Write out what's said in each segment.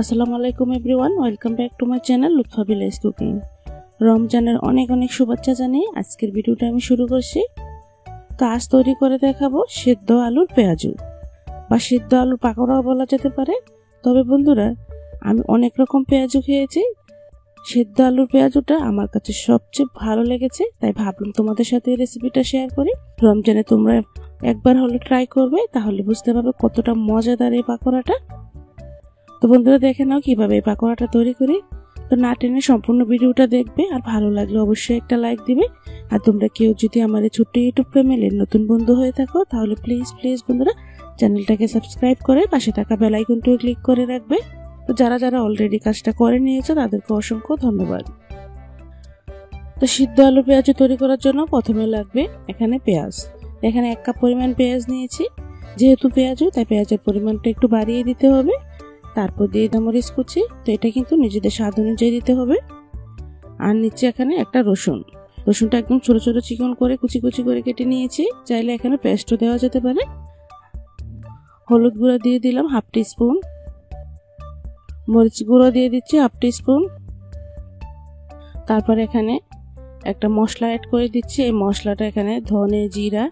আসসালামু আলাইকুম everyone, welcome back to my channel Lutfa village cooking. রমজানের অনেক অনেক শুভেচ্ছা জানিয়ে আজকের ভিডিওটা আমি শুরু করছি। তো আজ তৈরি করে দেখাবো সিদ্ধ আলুর পেঁয়াজু বা সিদ্ধ আলুর পাকোড়াও বলা যেতে পারে। তবে বন্ধুরা, আমি অনেক রকম পেঁয়াজু খেয়েছি, সিদ্ধ আলুর পেঁয়াজুটা আমার কাছে সবচেয়ে ভালো লেগেছে, তাই ভাবলাম তোমাদের সাথে এই রেসিপিটা শেয়ার করি। রমজানে তোমরা একবার হলে ট্রাই করবে, তাহলে বুঝতে পারবে কতটা মজাদার এই পাকোড়াটা। তো বন্ধুরা, দেখে নাও কিভাবে এই পাকোড়াটা তৈরি করি। তো না টেনে সম্পূর্ণ ভিডিওটা দেখবে, আর ভালো লাগলে অবশ্যই একটা লাইক দিবে। আর তোমরা কেউ যদি আমার এই ছোট্ট ইউটিউব ফ্যামিলির নতুন বন্ধু হয়ে থাকো, তাহলে প্লিজ প্লিজ বন্ধুরা চ্যানেলটাকে সাবস্ক্রাইব করে পাশে থাকা বেল আইকনটিও ক্লিক করে রাখবে। তো যারা যারা অলরেডি কাজটা করে নিয়েছে তাদেরকে অসংখ্য ধন্যবাদ। তো সিদ্ধ আলু পেঁয়াজ তৈরি করার জন্য প্রথমে লাগবে এখানে পেঁয়াজ। এখানে 1 কাপ পরিমাণ পেঁয়াজ নিয়েছি। যেহেতু পেঁয়াজু, তাই পেঁয়াজের পরিমাণটা একটু বাড়িয়ে দিতে হবে। তারপর দিয়ে দিলাম মরিচ কুচি, তো এটা কিন্তু নিজেদের স্বাদ অনুযায়ী দিতে হবে। আর নিচে এখানে একটা রসুনটা একদম ছোট ছোট চিকন করে কুচি কুচি করে কেটে নিয়েছি। চাইলে এখানে পেস্টও দেওয়া যেতে পারে। হলুদ গুঁড়ো দিয়ে দিলাম 1/2 টিস্পুন, মরিচ গুঁড়ো দিয়ে দিচ্ছি 1/2 টিস্পুন। তারপর এখানে একটা মশলা অ্যাড করে দিচ্ছি। এই মশলাটা এখানে ধনে, জিরা,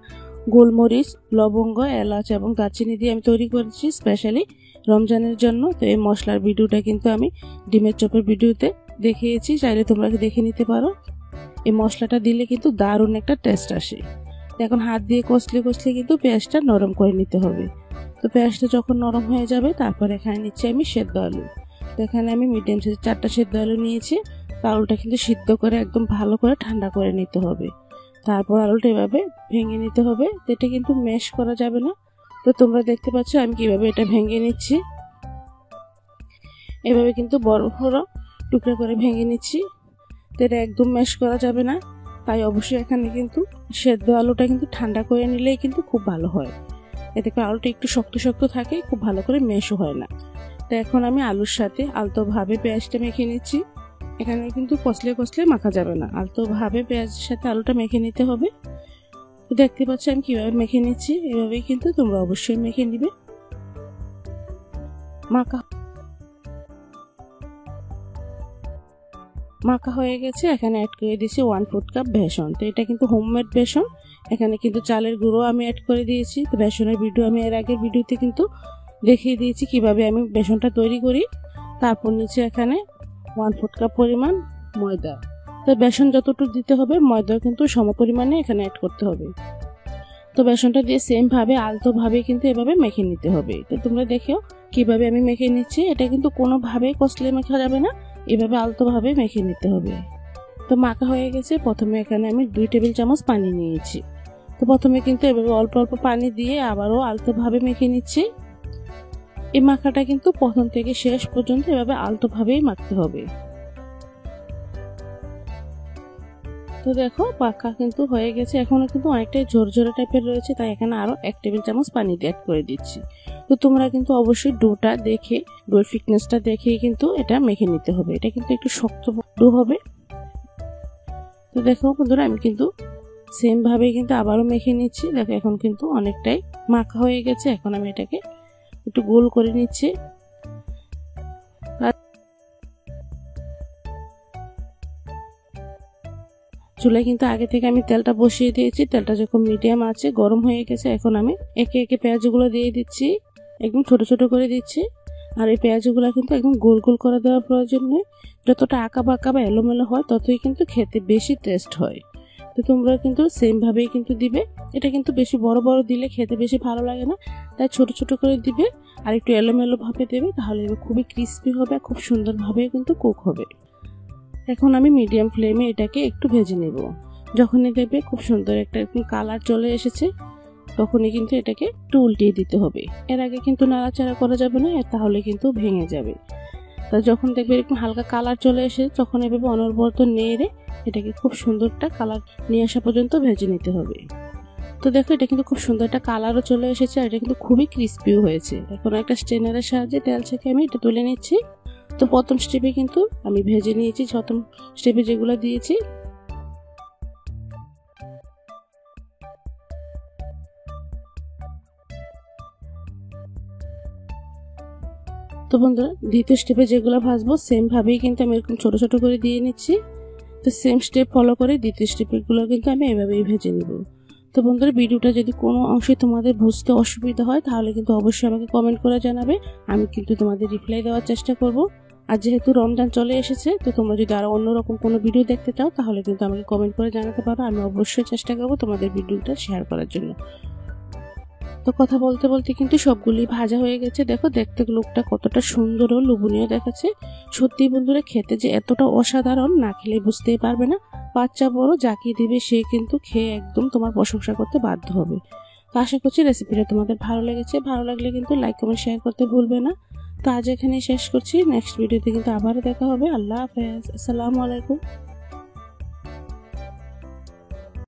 গোলমরিচ, লবঙ্গ, এলাচ এবং দারচিনি দিয়ে আমি তৈরি করেছি স্পেশালি রমজানের জন্য। তো এই মশলার ভিডিওটা কিন্তু আমি ডিমের চপের ভিডিওতে দেখিয়েছি, চাইলে তোমরা দেখে নিতে পারো। এই মশলাটা দিলে কিন্তু দারুণ একটা টেস্ট আসে। এখন হাত দিয়ে কষলে কষলে কিন্তু পেঁয়াজটা নরম করে নিতে হবে। তো পেঁয়াজটা যখন নরম হয়ে যাবে, তারপর এখানে নিচ্ছি আমি সেদ্ধ আলু। তো এখানে আমি মিডিয়াম সাইজের 4টা সেদ্ধ আলু নিয়েছি। আলুটা কিন্তু সিদ্ধ করে একদম ভালো করে ঠান্ডা করে নিতে হবে। তারপর আলুটা এভাবে ভেঙে নিতে হবে। এটা কিন্তু ম্যাশ করা যাবে না। তো তোমরা দেখতে পাচ্ছ আমি কিভাবে এটা ভেঙে নিচ্ছি। এভাবে কিন্তু বড় বড় টুকরা করে ভেঙে নিচ্ছি। তো এটা একদম ম্যাশ করা যাবে না, তাই অবশ্যই এখানে কিন্তু সেদ্ধ আলুটা কিন্তু ঠান্ডা করে নিলেই কিন্তু খুব ভালো হয়। এতে করে আলুটা একটু শক্ত শক্ত থাকে, খুব ভালো করে ম্যাশও হয় না। তো এখন আমি আলুর সাথে আলতোভাবে পেঁয়াজটা মেখে নিচ্ছি। এখানে কিন্তু কষলে কষলে মাখা যাবে না, আলতোভাবে পেঁয়াজের সাথে আলুটা মেখে নিতে হবে। তো দেখতে পাচ্ছ আমি কিভাবে মেখে নিচ্ছি। এভাবেই কিন্তু তোমরা অবশ্যই মেখে নিবে। মাখা হয়ে গেছে। এখানে অ্যাড করে দিয়েছি 1/4 কাপ বেসন। তো এটা কিন্তু হোমমেড বেসন। এখানে কিন্তু চালের গুঁড়ো আমি অ্যাড করে দিয়েছি। তো বেসনের ভিডিও আমি এর আগের ভিডিওতে কিন্তু দেখিয়ে দিয়েছি কিভাবে আমি বেসনটা তৈরি করি। তারপর নিচে এখানে 1/4 কাপ পরিমাণ ময়দা। তো বেসন যতটুকু দিতে হবে, ময়দাও কিন্তু সমপরিমাণে এখানে অ্যাড করতে হবে। তো বেসনটা দিয়ে সেম ভাবে আলতোভাবে কিন্তু এভাবে মেখে নিতে হবে। তো তোমরা দেখো কিভাবে আমি মেখে নিচ্ছি। এটা কিন্তু কোনোভাবে কষলে মাখা যাবে না, এভাবে আলতোভাবে মেখে নিতে হবে। তো মাখা হয়ে গেছে। প্রথমে এখানে আমি 2 টেবিল চামচ পানি নিয়েছি। তো প্রথমে কিন্তু এভাবে অল্প অল্প পানি দিয়ে আবারও আলতোভাবে মেখে নিচ্ছি। এই মাখাটা কিন্তু প্রথম থেকে শেষ পর্যন্ত এভাবে আলতোভাবেই মাখতে হবে। তো দেখো পাকা কিন্তু হয়ে গেছে। এখনো কিন্তু অনেকটাই ঝরঝরে টাইপের রয়েছে, তাই এখানে আরো 1 টেবিল চামচ পানি দিয়ে অ্যাড করে দিচ্ছি। তো তোমরা কিন্তু অবশ্যই ডোটা দেখে, ডোর ফিটনেসটা দেখেই কিন্তু এটা মেখে নিতে হবে। এটা কিন্তু একটু শক্ত ডো হবে। তো দেখো বন্ধুরা, আমি কিন্তু সেম ভাবে কিন্তু আবারও মেখে নিচ্ছি। দেখো এখন কিন্তু অনেকটাই মাখা হয়ে গেছে। এখন আমি এটাকে একটু গোল করে নিচ্ছি। চুলায় কিন্তু আগে থেকে আমি তেলটা বসিয়ে দিয়েছি। তেলটা যখন মিডিয়াম আছে গরম হয়ে গেছে, এখন আমি একে একে পেঁয়াজগুলো দিয়ে দিচ্ছি। একদম ছোট ছোট করে দিচ্ছি। আর এই পেঁয়াজগুলো কিন্তু একদম গোল গোল করে দেওয়ার প্রয়োজন নেই। যতটা আঁকা বাঁকা বা এলোমেলো হয়, ততই কিন্তু খেতে বেশি টেস্ট হয়। তো তোমরা কিন্তু সেম ভাবেই কিন্তু দিবে। এটা কিন্তু বেশি বড় বড় দিলে খেতে বেশি ভালো লাগে না, তাই ছোট ছোট করে দিবে। আর একটু এলোমেলো ভাবে দেবে, তাহলে খুবই ক্রিস্পি হবে, খুব সুন্দরভাবে কিন্তু কুক হবে। এখন আমি মিডিয়াম ফ্লেমে এটাকে একটু ভেজে নেব। যখনই দেখবে খুব সুন্দর একটা এরকম কালার চলে এসেছে, তখনই কিন্তু এটাকে একটু উল্টিয়ে দিতে হবে। এর আগে কিন্তু নাড়াচাড়া করা যাবে না, তাহলে কিন্তু ভেঙে যাবে। তা যখন দেখবে এরকম হালকা কালার চলে এসে, তখন এভাবে অনবরত নেড়ে এটাকে খুব সুন্দর একটা কালার নিয়ে আসা পর্যন্ত ভেজে নিতে হবে। তো দেখো এটা কিন্তু খুব সুন্দর একটা কালারও চলে এসেছে, আর এটা কিন্তু খুবই ক্রিস্পিও হয়েছে। এখন একটা স্ট্রেনারের সাহায্যে তেল থেকে আমি এটা তুলে নিচ্ছি। তো প্রথম স্টেপে কিন্তু আমি ভেজে নিয়েছি, প্রথম স্টেপে যেগুলো দিয়েছি। তো বন্ধুরা দ্বিতীয় স্টেপে যেগুলো ভাজবো সেম ভাবেই কিন্তু আমি এরকম ছোট ছোট করে দিয়ে নিচ্ছি। তো সেম স্টেপ ফলো করে দ্বিতীয় স্টেপগুলো কিন্তু আমি এভাবেই ভেজে নিব। তো বন্ধুরা ভিডিওটা যদি কোনো অংশে তোমাদের বুঝতে অসুবিধা হয় তাহলে কিন্তু অবশ্যই আমাকে কমেন্ট করে জানাবে, আমি কিন্তু তোমাদের রিপ্লাই দেওয়ার চেষ্টা করব। আর যেহেতু রমজান চলে এসেছে, তো তোমরা যদি আরও অন্যরকম কোনো ভিডিও দেখতে চাও তাহলে কিন্তু আমাকে কমেন্ট করে জানাতে পারো, আমি অবশ্যই চেষ্টা করব তোমাদের ভিডিওটা শেয়ার করার জন্য। তো কথা বলতে বলতে কিন্তু সবগুলি ভাজা হয়ে গেছে। দেখো দেখতে লোকটা কতটা সুন্দর ও লোভনীয় দেখাচ্ছে। সত্যি বন্ধুরা খেতে যে এতটা অসাধারণ, না খেলে বুঝতেই পারবে না। বাচ্চা বড় যাকে দিবে সে কিন্তু খেয়ে একদম তোমার প্রশংসা করতে বাধ্য হবে। তো আশা করছি রেসিপিটা তোমাদের ভালো লেগেছে। ভালো লাগলে কিন্তু লাইক কমেন্ট শেয়ার করতে ভুলবে না। তো আজ এখানেই শেষ করছি, নেক্সট ভিডিওতে কিন্তু আবারও দেখা হবে। আল্লাহ হাফেজ, আসসালামু আলাইকুম।